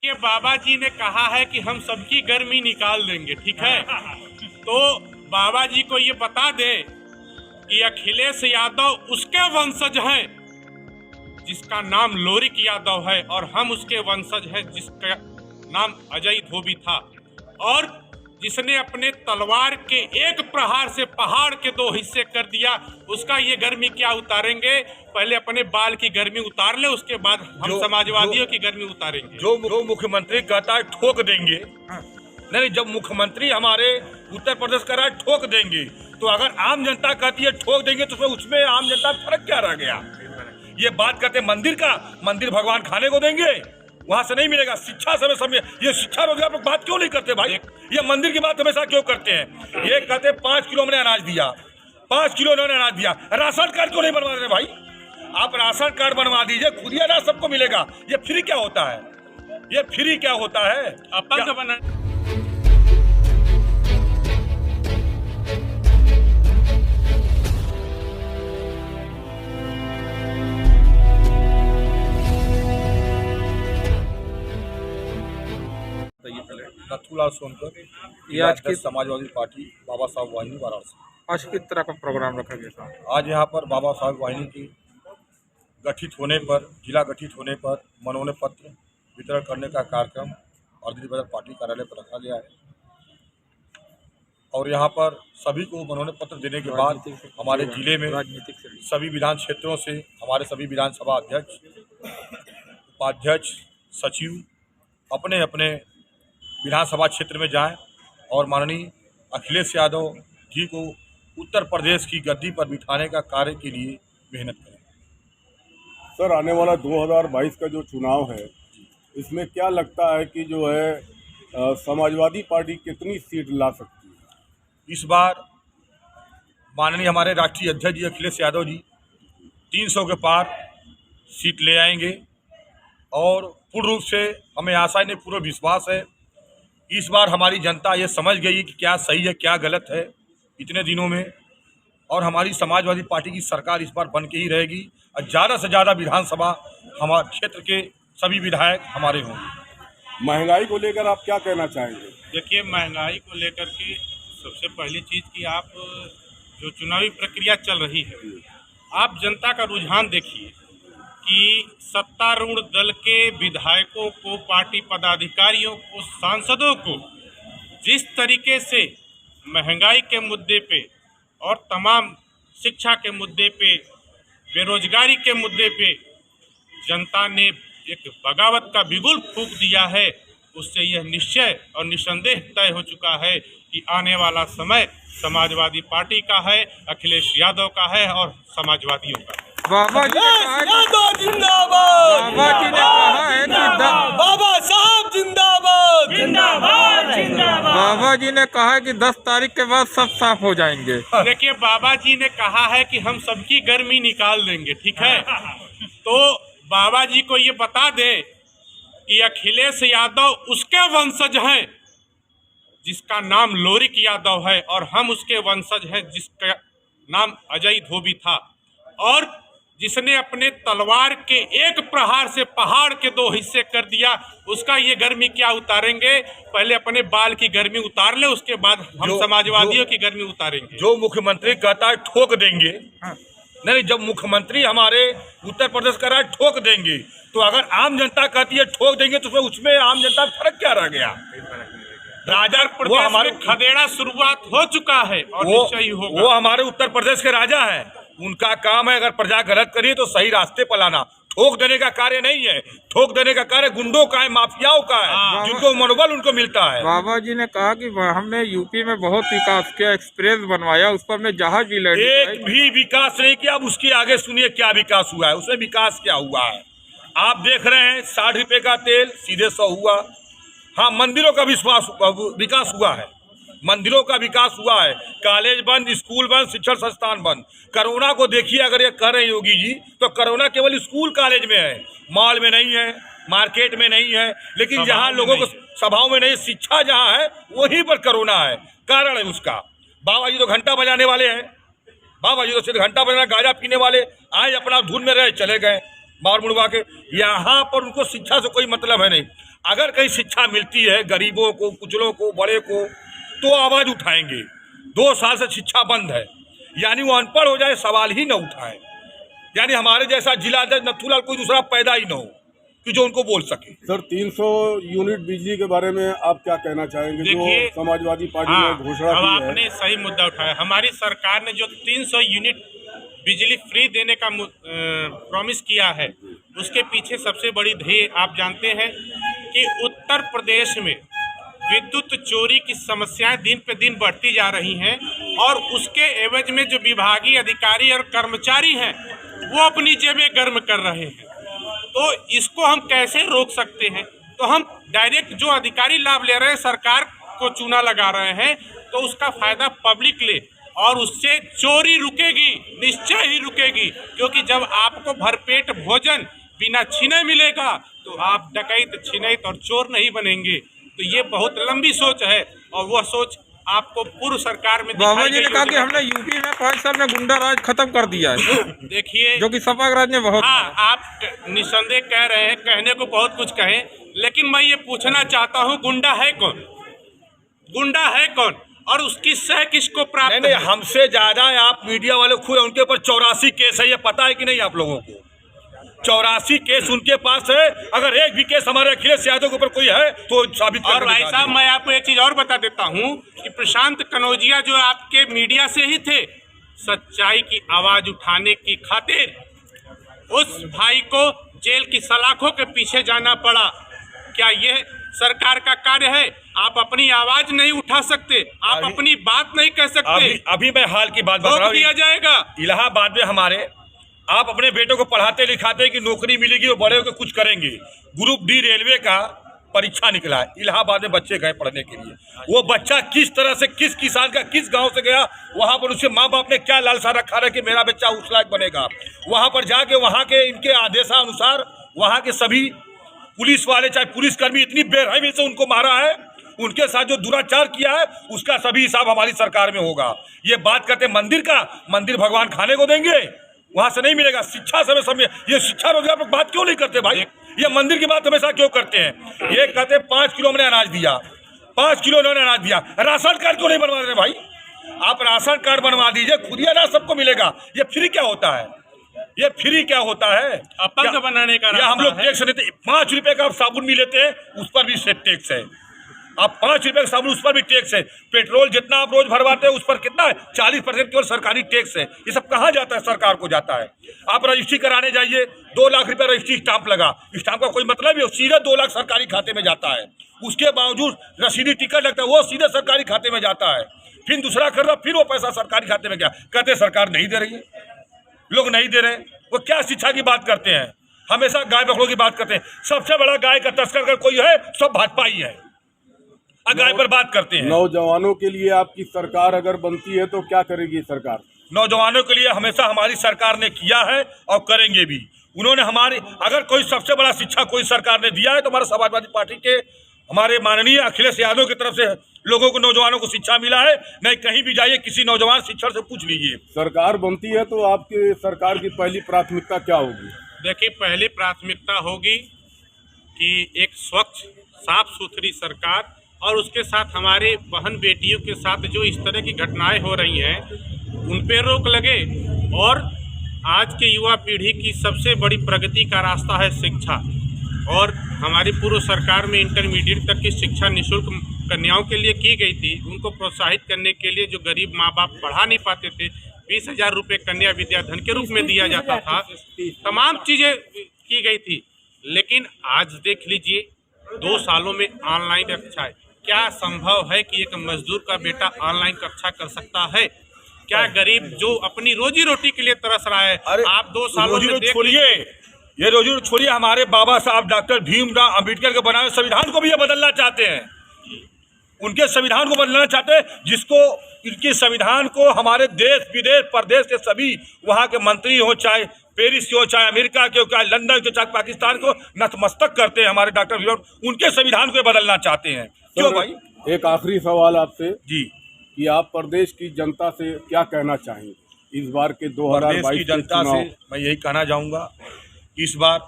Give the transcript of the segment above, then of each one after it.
ये बाबा जी ने कहा है कि हम सबकी गर्मी निकाल देंगे, ठीक है। तो बाबा जी को ये बता दे कि अखिलेश यादव उसके वंशज हैं जिसका नाम लोरिक यादव है, और हम उसके वंशज हैं जिसका नाम अजय धोबी था, और जिसने अपने तलवार के एक प्रहार से पहाड़ के दो हिस्से कर दिया, उसका ये गर्मी क्या उतारेंगे। पहले अपने बाल की गर्मी उतार ले, उसके बाद हम समाजवादियों की गर्मी उतारेंगे। जो मुख्यमंत्री कहता है ठोक देंगे, नहीं, जब मुख्यमंत्री हमारे उत्तर प्रदेश का राज ठोक देंगे, तो अगर आम जनता कहती है ठोक देंगे, तो उसमें आम जनता का फर्क क्या रह गया। ये बात करते मंदिर भगवान खाने को देंगे, वहां से नहीं मिलेगा। शिक्षा समय ये शिक्षा रोजगार पर बात क्यों नहीं करते भाई। ये मंदिर की बात हमेशा क्यों करते हैं। ये कहते 5 किलो हमने अनाज दिया, 5 किलो उन्होंने अनाज दिया, राशन कार्ड क्यों नहीं बनवा रहे भाई। आप राशन कार्ड बनवा दीजिए, खुद ही अनाज सबको मिलेगा। ये फ्री क्या होता है, ये फ्री क्या होता है। अपंग बना नथुलाल सोनकर, ये आज की समाजवादी पार्टी बाबा साहब वाहिनी वाराणसी। आज किस तरह का प्रोग्राम रखा गया था। आज यहाँ पर बाबा साहब वाहिनी की गठित होने पर, जिला गठित होने पर मनोनयन पत्र वितरण करने का कार्यक्रम भारतीय जनता पार्टी कार्यालय पर रखा गया है। और यहाँ पर सभी को मनोनयन पत्र देने के बाद हमारे जिले में सभी विधान क्षेत्रों से हमारे सभी विधानसभा अध्यक्ष, उपाध्यक्ष, सचिव अपने अपने विधानसभा क्षेत्र में जाएं और माननीय अखिलेश यादव जी को उत्तर प्रदेश की गद्दी पर बिठाने का कार्य के लिए मेहनत करें। सर, आने वाला 2022 का जो चुनाव है, इसमें क्या लगता है कि जो है समाजवादी पार्टी कितनी सीट ला सकती है। इस बार माननीय हमारे राष्ट्रीय अध्यक्ष जी अखिलेश यादव जी 300 के पार सीट ले आएंगे, और पूर्ण रूप से हमें आशा नहीं, पूरा विश्वास है। इस बार हमारी जनता ये समझ गई कि क्या सही है क्या गलत है इतने दिनों में, और हमारी समाजवादी पार्टी की सरकार इस बार बन के ही रहेगी, और ज़्यादा से ज़्यादा विधानसभा हमारे क्षेत्र के सभी विधायक हमारे होंगे। महंगाई को लेकर आप क्या कहना चाहेंगे। देखिए, महंगाई को लेकर के सबसे पहली चीज़ कि आप जो चुनावी प्रक्रिया चल रही है, आप जनता का रुझान देखिए कि सत्तारूढ़ दल के विधायकों को, पार्टी पदाधिकारियों को, सांसदों को जिस तरीके से महंगाई के मुद्दे पे और तमाम शिक्षा के मुद्दे पे, बेरोजगारी के मुद्दे पे जनता ने एक बगावत का बिगुल फूंक दिया है, उससे यह निश्चय और निसंदेह तय हो चुका है कि आने वाला समय समाजवादी पार्टी का है, अखिलेश यादव का है और समाजवादियों का है। बाबा जी ने कहा है कि बाबा साहब जिंदाबाद, जिंदाबाद जिंदाबाद। बाबा जी ने कहा है कि 10 तारीख के बाद सब साफ हो जाएंगे। देखिए, बाबा जी ने कहा है कि हम सबकी गर्मी निकाल देंगे, ठीक है। तो बाबा जी को ये बता दे कि अखिलेश यादव उसके वंशज हैं जिसका नाम लोरिक यादव है, और हम उसके वंशज हैं जिसका नाम अजय धोबी था, और जिसने अपने तलवार के एक प्रहार से पहाड़ के दो हिस्से कर दिया, उसका ये गर्मी क्या उतारेंगे। पहले अपने बाल की गर्मी उतार ले, उसके बाद हम समाजवादियों की गर्मी उतारेंगे। जो मुख्यमंत्री कहता है ठोक देंगे, नहीं, जब मुख्यमंत्री हमारे उत्तर प्रदेश का राज ठोक देंगे, तो अगर आम जनता कहती है ठोक देंगे, तो उसमें आम जनता का फर्क क्या रह गया। राजा प्रदेश में खदेड़ा शुरुआत हो चुका है और निश्चय ही होगा। वो हमारे उत्तर प्रदेश के राजा हैं, उनका काम है अगर प्रजा गलत करी तो सही रास्ते पर लाना। ठोक देने का कार्य नहीं है, ठोक देने का कार्य गुंडों का है, माफियाओं का है, जिनको मनोबल उनको मिलता है। बाबा जी ने कहा कि हमने यूपी में बहुत विकास किया, एक्सप्रेस बनवाया, उस पर में जहाज भी लैंड एक भी विकास नहीं किया। अब उसके आगे सुनिए क्या विकास हुआ है, उसमें विकास क्या हुआ है आप देख रहे हैं। 60 रुपए का तेल सीधे 100 हुआ। हाँ, मंदिरों का विकास हुआ है, मंदिरों का विकास हुआ है। कॉलेज बंद, स्कूल बंद, शिक्षण संस्थान बंद। कोरोना को देखिए, अगर ये कर रहे हैं योगी जी, तो कोरोना केवल स्कूल कॉलेज में है, मॉल में नहीं है, मार्केट में नहीं है, लेकिन जहाँ लोगों को सभाओं में नहीं, शिक्षा जहाँ है वहीं पर कोरोना है। कारण है उसका। बाबा जी तो घंटा बजाने वाले हैं, बाबा जी तो सिर्फ घंटा बजाना, गांजा पीने वाले, आए अपना धुन में रहे चले गए मार मुड़वा के। यहाँ पर उनको शिक्षा से कोई मतलब है नहीं। अगर कहीं शिक्षा मिलती है गरीबों को, कुचलों को, बड़े को, तो आवाज़ उठाएंगे। 2 साल से शिक्षा बंद है, यानी वो अनपढ़ हो जाए, सवाल ही न उठाए, यानी हमारे जैसा जिला अध्यक्ष नथुलाल कोई दूसरा पैदा ही न हो कि जो उनको बोल सके। सर 300 यूनिट बिजली के बारे में आप क्या कहना चाहेंगे? जो समाजवादी पार्टी ने घोषणा अब की है। आपने सही मुद्दा उठाया। हमारी सरकार ने जो 300 यूनिट बिजली फ्री देने का प्रॉमिस किया है, उसके पीछे सबसे बड़ी ध्येय आप जानते हैं कि उत्तर प्रदेश में विद्युत चोरी की समस्याएं दिन पे दिन बढ़ती जा रही हैं और उसके एवज में जो विभागीय अधिकारी और कर्मचारी हैं वो अपनी जेबें गर्म कर रहे हैं। तो इसको हम कैसे रोक सकते हैं? तो हम डायरेक्ट जो अधिकारी लाभ ले रहे हैं, सरकार को चूना लगा रहे हैं, तो उसका फायदा पब्लिक ले और उससे चोरी रुकेगी, निश्चय ही रुकेगी। क्योंकि जब आपको भरपेट भोजन बिना छीने मिलेगा तो आप डकैत, छिनैत और चोर नहीं बनेंगे। तो ये बहुत लंबी सोच है और वह सोच आपको पूर्व सरकार में बाबा जी ने कहा कि हमने यूपी में 5 साल में गुंडा राज खत्म कर दिया है। देखिए, जो कि सपाराज ने बहुत आप निसंदेह कह रहे हैं, कहने को बहुत कुछ कहें, लेकिन मैं ये पूछना चाहता हूँ, गुंडा है कौन? गुंडा है कौन और उसकी सह किसको प्राप्त नहीं, है? हमसे ज्यादा आप मीडिया वाले खुद, उनके ऊपर 84 केस है, ये पता है कि नहीं आप लोगों को? 84 केस उनके पास है। अगर एक भी केस हमारे अखिलेश यादव के ऊपर कोई है तो साबित कर। और भाई साहब, मैं आपको एक चीज और बता देता हूं कि प्रशांत कनौजिया जो आपके मीडिया से ही थे, सच्चाई की आवाज उठाने की खातिर उस भाई को जेल की सलाखों के पीछे जाना पड़ा। क्या यह सरकार का कार्य है? आप अपनी आवाज नहीं उठा सकते, आप अपनी बात नहीं कह सकते। अभी मैं हाल की बात बता रहा हूं, दिया जाएगा। इलाहाबाद में हमारे, आप अपने बेटों को पढ़ाते लिखाते कि नौकरी मिलेगी और बड़े होकर कुछ करेंगे। ग्रुप डी रेलवे का परीक्षा निकला है, इलाहाबाद में बच्चे गए पढ़ने के लिए। वो बच्चा किस तरह से, किस किसान का, किस गांव से गया, वहां पर उसके माँ बाप ने क्या लालसा रखा है कि मेरा बच्चा उस लायक बनेगा। वहां पर जाके वहां के इनके आदेशानुसार वहां के सभी पुलिस वाले, चाहे पुलिसकर्मी, इतनी बेरहमी से उनको मारा है, उनके साथ जो दुराचार किया है, उसका सभी हिसाब हमारी सरकार में होगा। ये बात करते मंदिर का, मंदिर भगवान खाने को देंगे, वहां से नहीं मिलेगा। शिक्षा से समय, ये शिक्षा रोजगार पर बात क्यों नहीं करते भाई? ये मंदिर की बात हमेशा क्यों करते हैं? ये कहते 5 किलो हमने अनाज दिया, 5 किलो उन्होंने अनाज दिया, राशन कार्ड क्यों नहीं बनवा रहे भाई? आप राशन कार्ड बनवा दीजिए, खुद ही अनाज सबको मिलेगा। ये फ्री क्या होता है? ये फ्री क्या होता है? अपंग बनाने का या हम लोग टैक्स देते, 5 रुपए का साबुन भी लेते हैं, उस पर भी टैक्स है। आप 5 रुपए का साबुन, उस पर भी टैक्स है। पेट्रोल जितना आप रोज भरवाते हैं उस पर कितना है? 40% केवल सरकारी टैक्स है। ये सब कहाँ जाता है? सरकार को जाता है। आप रजिस्ट्री कराने जाइए, 2 लाख रुपए रजिस्ट्री स्टाम्प लगा, स्टाम्प का कोई मतलब है? सीधे 2 लाख सरकारी खाते में जाता है। उसके बावजूद रसीदी टिकट लगता है, वो सीधे सरकारी खाते में जाता है। फिर दूसरा कर रहा, फिर वो पैसा सरकारी खाते में गया, कहते सरकार नहीं दे रही है, लोग नहीं दे रहे। वो क्या शिक्षा की बात करते हैं? हमेशा गाय बकरों की बात करते हैं। सबसे बड़ा गाय का तस्कर अगर कोई है, सब भाजपा ही है। गाय पर बात करते हैं। नौजवानों के लिए आपकी सरकार अगर बनती है तो क्या करेगी सरकार? नौजवानों के लिए हमेशा हमारी सरकार ने किया है और करेंगे भी। उन्होंने हमारी, अगर कोई सबसे बड़ा शिक्षा कोई सरकार ने दिया है तो हमारा समाजवादी पार्टी के हमारे माननीय अखिलेश यादव की तरफ से लोगों को, नौजवानों को शिक्षा मिला है। नहीं, कहीं भी जाइए, किसी नौजवान शिक्षक से पूछ लीजिए। सरकार बनती है तो आपकी सरकार की पहली प्राथमिकता क्या होगी? देखिए, पहली प्राथमिकता होगी कि एक स्वच्छ, साफ सुथरी सरकार, और उसके साथ हमारे बहन बेटियों के साथ जो इस तरह की घटनाएं हो रही हैं उन पे रोक लगे। और आज के युवा पीढ़ी की सबसे बड़ी प्रगति का रास्ता है शिक्षा, और हमारी पूर्व सरकार में इंटरमीडिएट तक की शिक्षा निःशुल्क कन्याओं के लिए की गई थी। उनको प्रोत्साहित करने के लिए जो गरीब माँ बाप पढ़ा नहीं पाते थे, 20,000 रुपये कन्या विद्याधन के रूप में दिया जाता था। तमाम चीज़ें की गई थी। लेकिन आज देख लीजिए, 2 सालों में ऑनलाइन कक्षाएं। क्या संभव है कि एक मजदूर का बेटा ऑनलाइन कक्षा कर सकता है? क्या गरीब जो अपनी रोजी रोटी के लिए तरस रहा है, आप 2 सालों में देख छोड़िए, ये रोजी रोटी छोड़िए, हमारे बाबा साहब डॉक्टर भीमराव अंबेडकर के बनाए संविधान को भी ये बदलना चाहते हैं। उनके संविधान को बदलना चाहते हैं, जिसको, इनके संविधान को हमारे देश विदेश परदेश के सभी वहाँ के मंत्री हो, चाहे पेरिस के हो, चाहे अमेरिका के हो, चाहे लंदन के, चाहे पाकिस्तान को नतमस्तक करते हैं। हमारे डॉक्टर भीमराव उनके संविधान को बदलना चाहते हैं। क्यों भाई? एक आखिरी सवाल आपसे जी, कि आप प्रदेश की जनता से क्या कहना चाहेंगे इस बार के 2022 प्रदेश की जनता से मैं यही कहना चाहूँगा, इस बार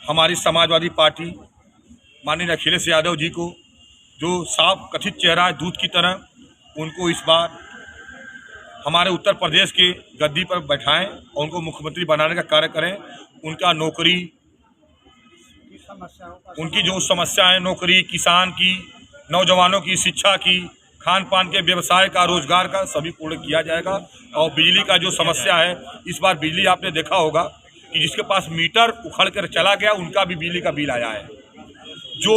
हमारी समाजवादी पार्टी माननीय अखिलेश यादव जी को, जो साफ कथित चेहरा है दूध की तरह, उनको इस बार हमारे उत्तर प्रदेश के गद्दी पर बैठाएं और उनको मुख्यमंत्री बनाने का कार्य करें। उनका नौकरी, उनकी जो समस्या है नौकरी, किसान की, नौजवानों की शिक्षा की, खान पान के व्यवसाय का, रोजगार का, सभी पूर्ण किया जाएगा। और बिजली का जो समस्या है, इस बार बिजली आपने देखा होगा कि जिसके पास मीटर उखड़ कर चला गया उनका भी बिजली का बिल आया है। जो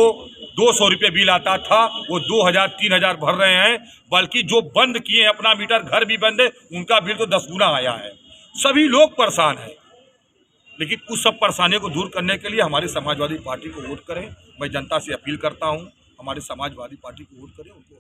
200 रुपये बिल आता था वो 2000-3000 भर रहे हैं, बल्कि जो बंद किए हैं अपना मीटर, घर भी बंद है, उनका बिल तो 10 गुना आया है। सभी लोग परेशान हैं, लेकिन उस सब परेशानियों को दूर करने के लिए हमारी समाजवादी पार्टी को वोट करें। मैं जनता से अपील करता हूं, हमारी समाजवादी पार्टी को वोट करें, उनको